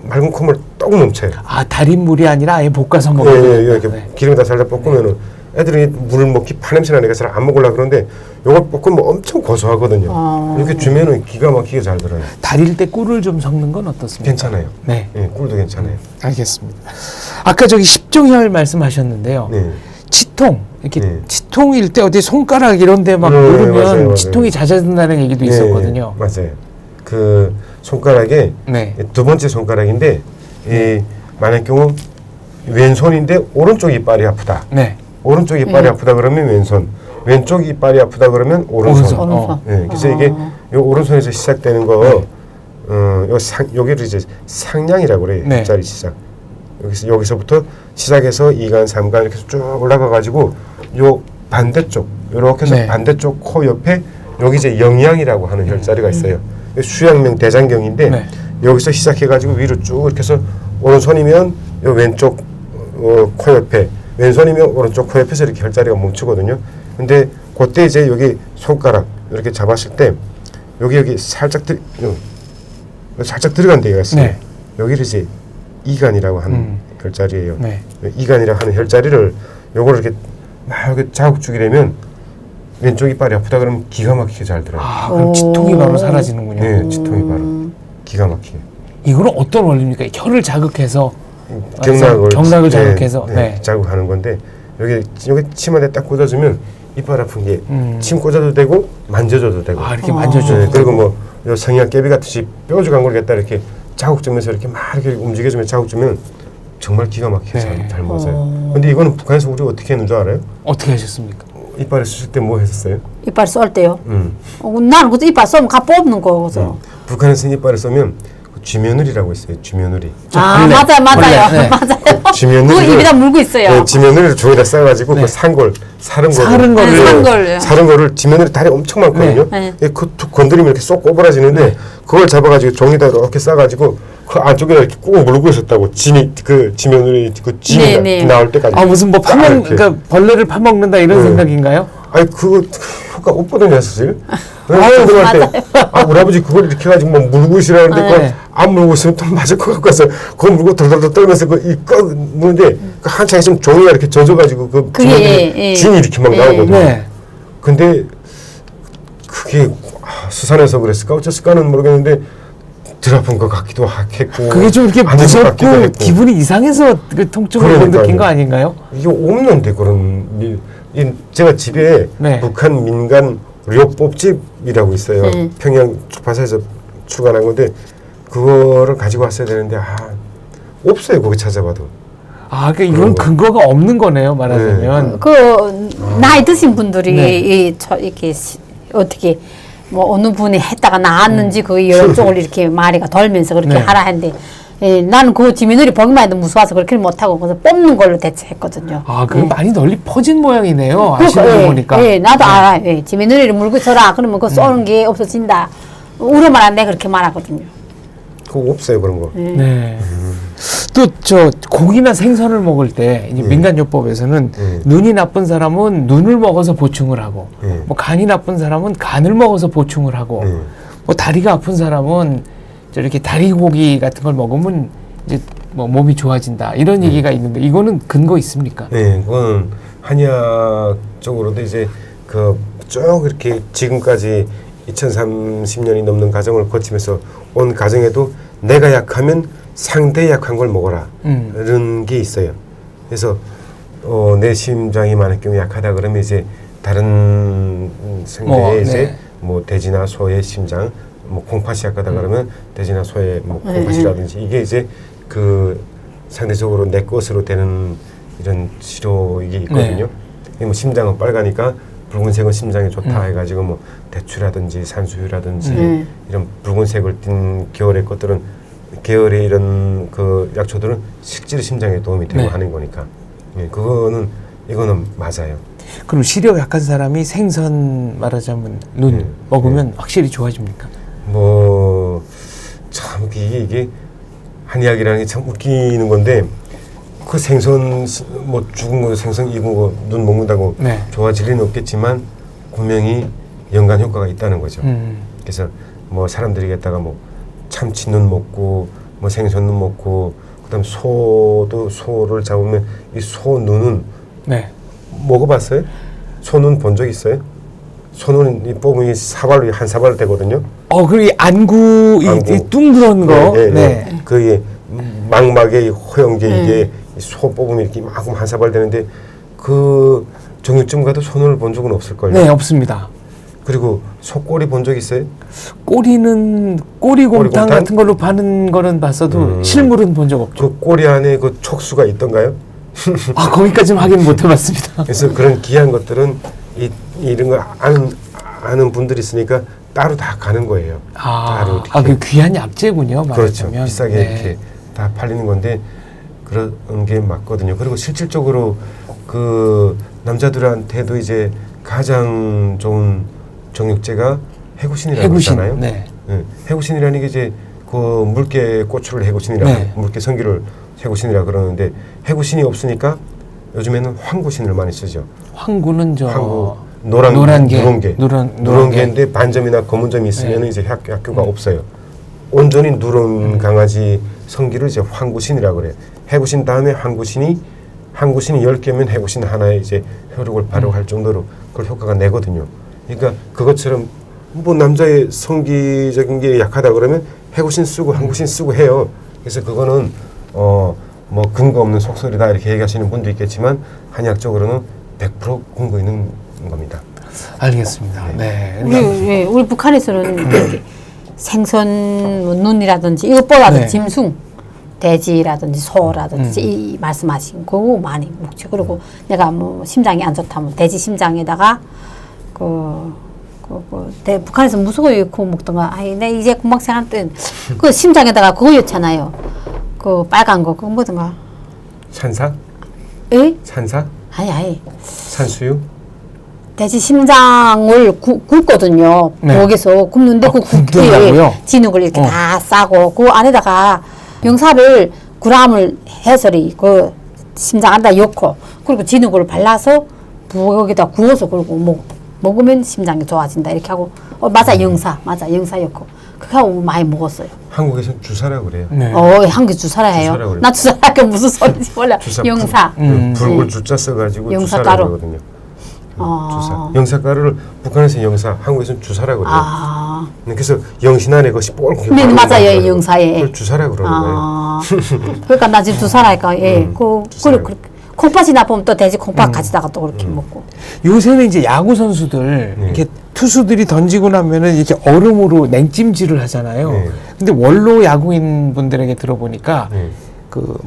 맑은 콧물 떡 넘쳐요. 아, 달인물이 아니라 아예 볶아서 예, 먹는 예, 이렇게 기름에다 살살 볶으면은 애들이 물 먹기 파냄새 나니까 잘 안 먹으려고 그러는데 요걸 볶으면 엄청 고소하거든요. 이렇게 주면은 기가 막히게 잘 들어요. 달일 때 꿀을 좀 섞는 건 어떻습니까? 괜찮아요. 네. 예, 꿀도 괜찮아요. 알겠습니다. 아까 저기 십종혈 말씀하셨는데요. 네. 치통, 이렇게 네. 치통일 때 어디 손가락 이런 데 막 누르면 맞아요. 치통이 잦아든다는 얘기도 네, 있었거든요. 맞아요. 그 손가락에 네. 두 번째 손가락인데 이 만약 경우 왼손인데 오른쪽 이빨이 아프다. 네. 오른쪽 이빨이 아프다 그러면 왼손, 왼쪽 이빨이 아프다 그러면 오른손. 오른손. 네, 그래서 이게 요 오른손에서 시작되는 거, 여기를 이제 상냥이라고 그래요. 네. 혈자리 시작. 여기서부터 시작해서 2간, 3간 이렇게 쭉 올라가가지고 요 반대쪽, 요렇게 해서 네. 반대쪽 코 옆에 여기 이제 영양이라고 하는 혈자리가 있어요. 수양명 대장경인데 네. 여기서 시작해가지고 위로 쭉 이렇게 해서 오른손이면 요 왼쪽 코 옆에, 왼손이면 오른쪽 코 옆에서 이렇게 혈자리가 멈추거든요. 근데 그때 이제 여기 손가락 이렇게 잡았을 때 여기 살짝 살짝 들어간 데가 있어요. 네. 여기를 이제 이간이라고 하는 혈자리예요. 네. 이간이라고 하는 혈자리를 요걸 이렇게 막 이렇게 자극 주게 되면 왼쪽 이빨이 아프다 그러면 기가 막히게 잘 들어요. 아, 그럼 치통이 바로 사라지는군요. 네, 치통이 바로 기가 막히게. 이거는 어떤 원리입니까? 혀를 자극해서 경락을 자극해서 네. 자극하는 건데 여기 침한테 딱 꽂아주면 이빨 아픈 게 침 꽂아도 되고 만져줘도 되고. 아, 이렇게 만져줘도 네, 그리고 되고. 뭐 요 성냥 깨비 같이 뾰족한 걸 갖다 이렇게 자국 주면서 이렇게 막 이렇게 움직여주면 자국 주면 정말 기가 막히게 네. 잘 맞아요. 근데 이거는 북한에서 우리 어떻게 했는 줄 알아요? 어떻게 하셨습니까? 이빨에 쓰실 때 뭐 했었어요? 이빨 쏠 때요. 나는 그때 이빨 쏘면 가 뽑는 거 그래서. 북한에서 이빨을 쏘면 그 쥐며느리라고 있어요. 쥐며느리. 아 벌레, 맞아요. 벌레, 네. 맞아요. 쥐며느리를- 그거 입에다 물고 있어요. 네, 쥐며느리를 종에다 싸가지고 네. 그 사른 거를 사른 거를. 네, 사른 거를요. 사른 거를 쥐며느리 다리 엄청 많거든요. 네. 예, 그 툭 건드리면 이렇게 쏙 꼬부라지는데 그걸 잡아가지고 종에다 이렇게 싸가지고 그 안쪽에다 이렇게 꾹 물고 있었다고 쥐며느리 그 쥐가 네, 네. 나올 때까지. 아, 무슨 뭐 딱 이렇게. 그러니까 벌레를 파먹는다 이런 네. 생각인가요? 아니 그거 효과 없거든요 사실. 아유 들어갈 때 우리 아버지 그걸 이렇게 해가지고 뭐 물고 있으라는데 네. 그거 안 물고 있으면 또 맞을 것 같아서 그거 물고 덜덜덜 떨면서 그이꺼 무는데 그 한창 있으면 종이가 이렇게 젖어가지고 그 그게, 진이 이렇게 막 나오거든요. 네. 근데 그게 수산에서 그랬을까 어쨌을까는 모르겠는데 덜 아픈 것 같기도 했고 그게 좀 이렇게 안 아픈 것 같기도 무섭고 했고. 기분이 이상해서 그 통증을 그러니까요. 느낀 거 아닌가요? 이게 없는데 그런 제가 집에 네. 북한 민간 의료법집이라고 있어요. 평양 주파사에서 출간한 건데 그거를 가지고 왔어야 되는데 없어요. 거기 찾아봐도. 아, 그러니까 이건 근거가 없는 거네요, 말하자면. 그 나이 드신 분들이 네. 이렇게 어떻게 뭐 어느 분이 했다가 나았는지 그 여러 쪽을 이렇게 마리가 돌면서 그렇게 네. 하라 했는데 예, 나는 그 지미누리 보기만 해도 무서워서 그렇게 못하고 그래서 뽑는 걸로 대체했거든요. 아, 그게 예. 많이 널리 퍼진 모양이네요. 아시는 그러니까, 거 예, 보니까. 예, 나도 알아. 예, 지미누리를 물고 서라. 그러면 그거 쏘는 게 없어진다. 우려만 안 돼 그렇게 말하거든요. 그거 없어요 그런 거. 네. 또 저 고기나 생선을 먹을 때 이제 민간요법에서는 눈이 나쁜 사람은 눈을 먹어서 보충을 하고, 뭐 간이 나쁜 사람은 간을 먹어서 보충을 하고, 뭐 다리가 아픈 사람은 저렇게 다리고기 같은 걸 먹으면 이제 뭐 몸이 좋아진다 이런 얘기가 있는데 이거는 근거 있습니까? 네, 그건 한의학 쪽으로도 이제 그 쭉 이렇게 지금까지 2030년이 넘는 과정을 거치면서 온 과정에도 내가 약하면 상대 약한 걸 먹어라 이런 게 있어요. 그래서 내 심장이 많을 경우 약하다 그러면 이제 다른 상대의 이제 뭐 돼지나 소의 심장 뭐 콩팥이 약하다 그러면 돼지나 소의 뭐 콩팥이라든지 이게 이제 그 상대적으로 내 것으로 되는 이런 치료 이게 있거든요. 뭐 심장은 빨가니까 붉은색은 심장에 좋다 해가지고 뭐 대추라든지 산수유라든지 이런 붉은색을 띤 계열의 것들은 계열의 이런 그 약초들은 실제로 심장에 도움이 되고 하는 거니까 이거는 맞아요. 그럼 시력 약한 사람이 생선 말하자면 눈 먹으면 확실히 좋아집니까? 뭐 참 이게 한의학이라는 게 참 웃기는 건데 그 생선 뭐 죽은 거 생선 익은 거 눈 먹는다고 좋아질 리는 없겠지만 분명히 연관 효과가 있다는 거죠. 그래서 뭐 사람들이 갖다가 뭐 참치 눈 먹고 뭐 생선 눈 먹고 그다음 소를 잡으면 이 소 눈은 먹어봤어요? 소 눈 본 적 있어요? 소 눈 이 뽑으면 사발로 한 사발 되거든요. 그리고 이 안구 이 둥그런 거, 그 망막의 호영제 이게 소 뽑으면 이렇게 막 한 사발 되는데 그 정육점 가도 소 눈을 본 적은 없을 걸요. 네, 없습니다. 그리고 소 꼬리 본 적 있어요? 꼬리는 꼬리곰탕 꼬리곰탕? 같은 걸로 파는 거는 봤어도 실물은 본 적 없죠. 그 꼬리 안에 그 촉수가 있던가요? 거기까지는 확인 못 해봤습니다. 그래서 그런 귀한 것들은 이런 거 아는 분들이 있으니까 따로 다 가는 거예요. 따로 그 귀한 약재군요. 그렇죠. 말하자면. 비싸게 이렇게 다 팔리는 건데 그런 게 맞거든요. 그리고 실질적으로 그 남자들한테도 이제 가장 좋은 정육제가 해구신이라고 하잖아요. 해구신이라는 게 이제 그 물개 고추를 해구신이라고 물개 성기를 해구신이라고 그러는데 해구신이 없으니까 요즘에는 황구신을 많이 쓰죠. 황구는 누런개인데 반점이나 검은 점이 있으면 이제 약효가 없어요. 온전히 누런 강아지 성기를 이제 황구신이라고 그래요. 해구신 다음에 황구신이 10개면 해구신 하나에 이제 효력을 발휘할 정도로 그걸 효과가 내거든요. 그러니까 그것처럼 뭐 남자의 성기적인 게 약하다 그러면 해구신 쓰고 황구신 쓰고 해요. 그래서 그거는 뭐 근거 없는 속설이다 이렇게 얘기하시는 분도 있겠지만 한의학적으로는 100% 근거 있는 겁니다. 알겠습니다. 우리 북한에서는 이렇게 생선 눈이라든지 이것보다도 짐승 돼지라든지 소라든지 이 말씀하신 거 많이 먹죠. 그리고 내가 뭐 심장이 안 좋다면 돼지 심장에다가 북한에서 무서워요. 그거 먹던가. 내 이제 금방생활 때그 심장에다가 그거였잖아요. 그 빨간 거 그거 뭐든가. 산사? 에? 산사? 아니. 산수유? 돼지 심장을 굽거든요. 부엌에서 굽는데 그 굽기에 진흙을 이렇게 다 싸고 그 안에다가 영사를 그람을 해서리 그 심장 안에다 넣고 그리고 진흙을 발라서 부엌에다 구워서 그리고 먹으면 심장이 좋아진다 이렇게 하고 맞아 영사 넣고 그렇게 하고 많이 먹었어요. 한국에서는 주사라고 그래요. 한국 주사라 해요. 나 주사라니까 무슨 소리인지 몰라. 영사. 붉은 주자 써가지고 주사라고 그러거든요. 주사. 영사가루를 북한에서는 영사, 한국에서는 주사라고 그래요. 그래서 영신 안에 것이 뻘겋게 네, 맞아요. 영사에. 그걸 주사라고 그러는 거예요. 그러니까 나 지금 주사라니까. 그렇게 콩팥이 나쁘면 또 돼지 콩팥 가지다가 또 그렇게 먹고. 요새는 이제 야구 선수들 이렇게 투수들이 던지고 나면은 이렇게 얼음으로 냉찜질을 하잖아요. 근데 원로 야구인 분들에게 들어보니까 그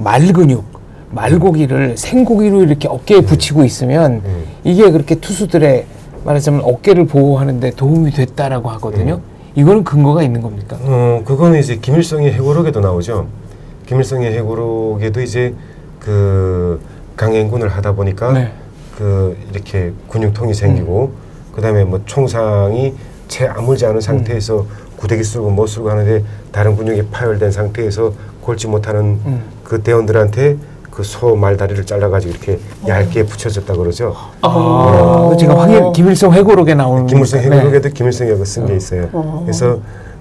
말고기를 생고기로 이렇게 어깨에 붙이고 있으면 이게 그렇게 투수들의 말하자면 어깨를 보호하는데 도움이 됐다라고 하거든요. 이거는 근거가 있는 겁니까? 그거는 이제 김일성의 해고록에도 나오죠. 김일성의 해고록에도 이제 그 강행군을 하다 보니까 네. 그 이렇게 근육통이 생기고 그다음에 뭐 총상이 채 아물지 않은 상태에서 구데기 쓸고 못 쓸고 하는데 다른 근육이 파열된 상태에서 골지 못하는 그 대원들한테 그 소 말다리를 잘라가지고 이렇게 얇게 붙여졌다 그러죠. 제가 김일성 회고록에 나오는 김일성 거니까. 해고록에도 김일성이 쓴 게 있어요. 그래서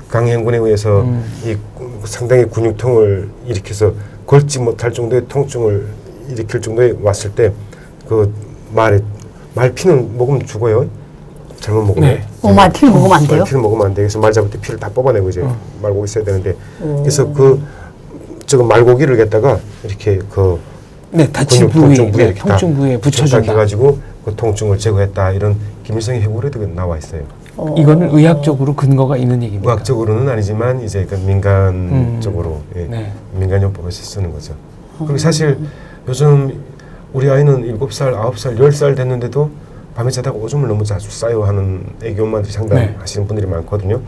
강행군에 의해서 이 상당히 근육통을 일으켜서 걸지 못할 정도의 통증을 일으킬 정도에 왔을 때 그 말 피는 먹으면 죽어요. 잘못 먹으면. 네. 말 피를 먹으면 안 돼요? 피를 먹으면 안 돼. 그래서 말 잡을 때 피를 다 뽑아내고 이제 말고기 써야 되는데 그래서 그 저거 말고기를 갖다가 이렇게 그 네, 다친 부위, 통증 부위에 붙여준다. 해가지고 그 통증을 제거했다 이런 김일성의 해고록에도 나와 있어요. 이거는 의학적으로 근거가 있는 얘기입니다. 의학적으로는 아니지만 이제 그 민간적으로 네. 민간요법에서 쓰는 거죠. 그리고 사실 요즘 우리 아이는 7살, 9살, 10살 됐는데도 밤에 자다가 오줌을 너무 자주 싸요 하는 애기 엄마들이 상담하시는 분들이 많거든요.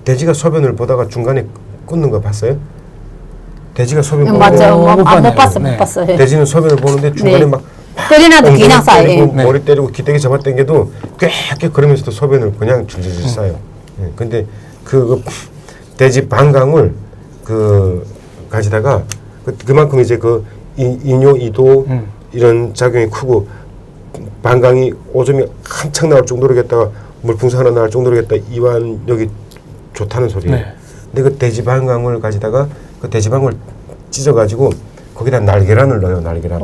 돼지가 소변을 보다가 중간에 끊는 거 봤어요? 돼지가 소변 보는 맞아요. 못 못 봤네요. 봤어, 네. 못 봤어요. 돼지는 소변을 보는데 중간에 막 때리나도 그냥 싸요. 때리고 네. 머리 때리고 기대기 잡아당겨도 꽤 그러면서도 소변을 그냥 줄줄줄 싸요. 예, 근데 그 돼지 방광을 그 가지다가 그만큼 이제 그 이뇨 이도 이런 작용이 크고 방광이 오줌이 한창 나올 정도로 겠다가 물풍선 하나 나올 정도로 겠다 이완력이 좋다는 소리예요. 네. 근데 그 돼지 방광을 가지다가 그 돼지 방광을 찢어가지고 거기다 날계란을 넣어요. 날계란.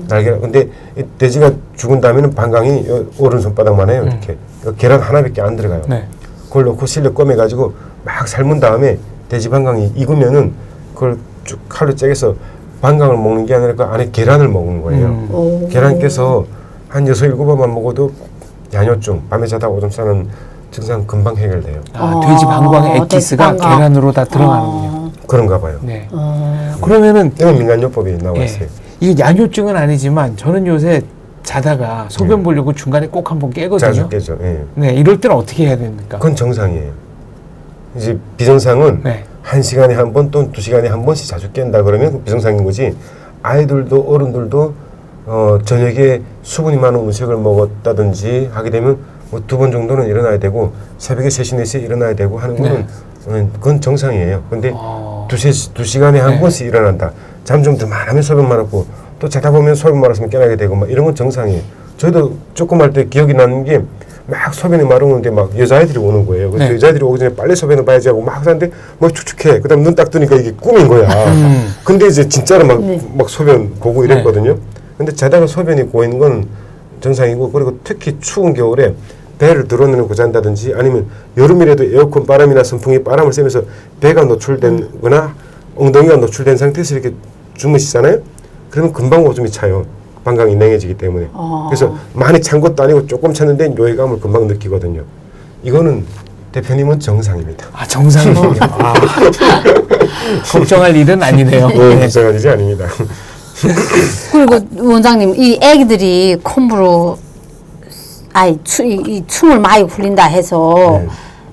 날계란. 근데 이 돼지가 죽은 다음에는 방광이 오른 손바닥만 해요. 이렇게. 그러니까 계란 하나밖에 안 들어가요. 네. 그걸 넣고 실력 꺼매가지고 막 삶은 다음에 돼지 방광이 익으면은 그걸 쭉 칼로 째서 방광을 먹는 게 아니라 그 안에 계란을 먹는 거예요. 계란 깨서 한 6, 7번만 먹어도 야뇨증, 밤에 자다 오줌 싸는 증상 금방 해결돼요. 돼지 방광의 돼지 액기스가 방광. 계란으로 다 들어가는군요. 그런가 봐요. 네. 그러면은 이건 민간요법이 나와 있어요. 이게 야뇨증은 아니지만 저는 요새 자다가 소변 보려고 중간에 꼭 한번 깨거든요. 자주 깨죠. 예. 네, 이럴 때는 어떻게 해야 됩니까? 그건 정상이에요. 이제 비정상은 네. 1시간에 한 번 또는 2시간에 한 번씩 자주 깬다 그러면 비정상인 거지. 아이들도 어른들도 저녁에 수분이 많은 음식을 먹었다든지 하게 되면 뭐 2번 정도는 일어나야 되고 새벽에 3시, 4시에 일어나야 되고 하는 거는 그건 정상이에요. 근데 2시간에 한 번씩 일어난다. 잠 좀 더 많으면 소변 많았고 또 자다 보면 소변 많았으면 깨나게 되고 막 이런 건 정상이에요. 저희도 조금 할 때 기억이 나는 게 막 소변이 마르는데 막 여자아이들이 오는 거예요. 그래서 여자아이들이 오기 전에 빨리 소변을 봐야지 하고 막 하는데 막 축축해. 그 다음에 눈 딱 뜨니까 이게 꿈인 거야. 근데 이제 진짜로 막 소변 보고 이랬거든요. 근데 자다가 소변이 고이는 건 정상이고 그리고 특히 추운 겨울에 배를 드러내놓고 잔다든지 아니면 여름이라도 에어컨 바람이나 선풍기 바람을 쐬면서 배가 노출된 거나 엉덩이가 노출된 상태에서 이렇게 주무시잖아요. 그러면 금방 오줌이 차요. 방광이 냉해지기 때문에. 그래서 많이 찬 것도 아니고 조금 찼는데 요해감을 금방 느끼거든요. 이거는 대표님은 정상입니다. 정상이군요. 걱정할 일은 아니네요. 걱정할 일이 아닙니다. 그리고 원장님, 이 애기들이 콤부로 이 춤을 많이 굴린다 해서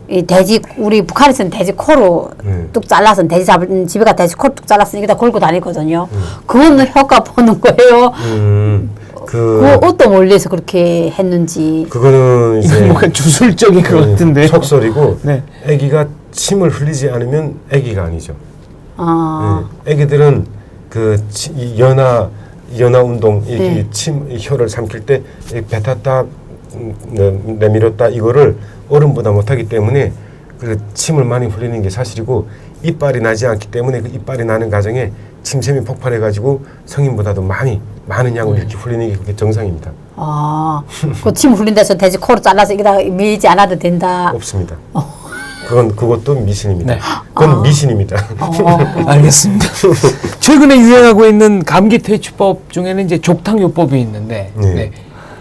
이 돼지 우리 북한에서는 돼지 코로 뚝 잘라서 돼지 잡은 집에가 돼지 코 뚝 잘라서 여기다 걸고 다니거든요. 그거는 효과 보는 거예요. 그 어떤 원리에서 그렇게 했는지. 그거는 이제 뭔가 주술적인 것 같은데. 속설이고 네. 아기가 침을 흘리지 않으면 아기가 아니죠. 아기들은 이 연하 운동, 이 혀를 삼킬 때 뱉었다 내밀었다 이거를 어른보다 못하기 때문에 그 침을 많이 흘리는 게 사실이고 이빨이 나지 않기 때문에 그 이빨이 나는 과정에 침샘이 폭발해가지고 성인보다도 많은 양을 이렇게 흘리는 게 그게 정상입니다. 그 침 흘린 데서 돼지 코로 잘라서 여기다 밀지 않아도 된다. 없습니다. 그것도 미신입니다. 네. 그건 미신입니다. 알겠습니다. 최근에 유행하고 있는 감기 퇴치법 중에는 이제 족탕요법이 있는데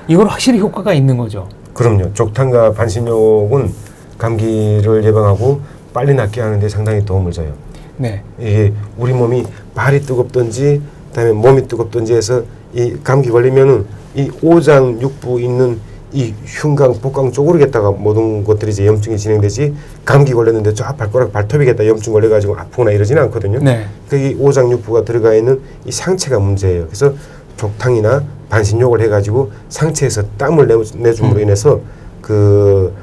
이건 확실히 효과가 있는 거죠. 그럼요. 족탕과 반신욕은 감기를 예방하고 빨리 낫게 하는데 상당히 도움을 줘요. 네. 이게 우리 몸이 발이 뜨겁든지 그다음에 몸이 뜨겁든지 해서 이 감기 걸리면은 이 오장 육부 있는 이 흉곽, 복강 쪽으로 겠다가 모든 것들이 이제 염증이 진행되지 감기 걸렸는데 저 발가락 발톱이겠다 염증 걸려가지고 아프거나 이러지는 않거든요. 네. 이 오장육부가 들어가 있는 이 상체가 문제예요. 그래서 족탕이나 반신욕을 해가지고 상체에서 땀을 내줌으로 인해서 그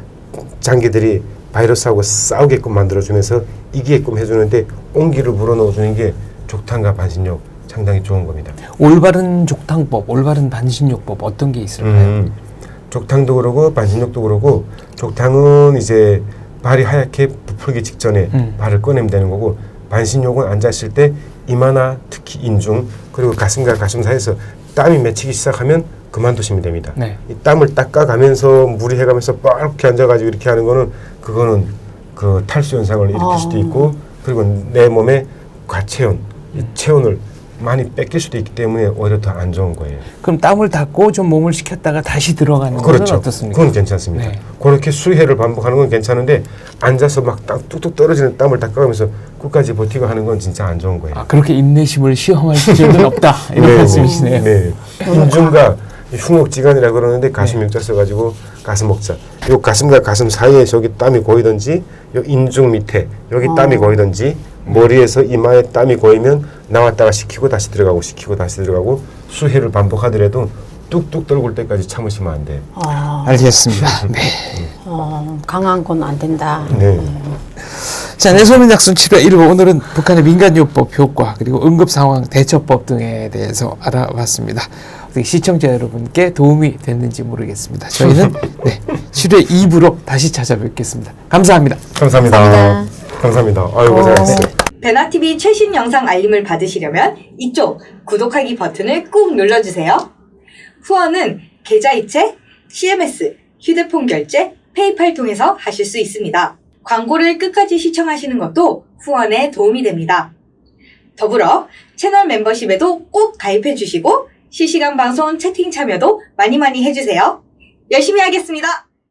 장기들이 바이러스하고 싸우게끔 만들어주면서 이기게끔 해주는데 온기를 불어넣어주는 게 족탕과 반신욕 상당히 좋은 겁니다. 올바른 족탕법, 올바른 반신욕법 어떤 게 있을까요? 족탕도 그러고 반신욕도 그러고 족탕은 이제 발이 하얗게 부풀기 직전에 발을 꺼내면 되는 거고 반신욕은 앉았을 때 이마나 특히 인중 그리고 가슴과 가슴 사이에서 땀이 맺히기 시작하면 그만두시면 됩니다. 네. 이 땀을 닦아가면서 무리해가면서 뻘겋게 앉아가지고 이렇게 하는 거는 그거는 그 탈수 현상을 일으킬 수도 있고 그리고 내 몸에 과체온, 이 체온을 많이 뺏길 수도 있기 때문에 오히려 더 안 좋은 거예요. 그럼 땀을 닦고 좀 몸을 식혔다가 다시 들어가는 건 어떻습니까? 그건 괜찮습니다. 네. 그렇게 수회를 반복하는 건 괜찮은데 앉아서 막 땀 뚝뚝 떨어지는 땀을 닦아가면서 끝까지 버티고 하는 건 진짜 안 좋은 거예요. 아, 그렇게 인내심을 시험할 필요는 없다 이런 네, 말씀이시네요. 네. 인중과 흉옥지간이라 그러는데 가슴 육자 써가지고 가슴 옥자. 요 가슴과 가슴 사이에 저기 땀이 고이든지 요 인중 밑에 여기 땀이 고이든지 머리에서 이마에 땀이 고이면 나왔다가 식히고 다시 들어가고 식히고 다시 들어가고 수회를 반복하더라도 뚝뚝 떨굴 때까지 참으시면 안 돼요. 알겠습니다. 네. 강한 건 안 된다. 네. 자, 뇌소민 약성 치료 1부 오늘은 북한의 민간요법 효과 그리고 응급상황 대처법 등에 대해서 알아봤습니다. 어떻게 시청자 여러분께 도움이 됐는지 모르겠습니다. 저희는 네, 치료 2부로 다시 찾아뵙겠습니다. 감사합니다. 감사합니다. 감사합니다. 아유 고생하셨어요. 베나TV 최신 영상 알림을 받으시려면 이쪽 구독하기 버튼을 꾹 눌러주세요. 후원은 계좌이체, CMS, 휴대폰 결제, 페이팔 통해서 하실 수 있습니다. 광고를 끝까지 시청하시는 것도 후원에 도움이 됩니다. 더불어 채널 멤버십에도 꼭 가입해 주시고 실시간 방송 채팅 참여도 많이 해주세요. 열심히 하겠습니다.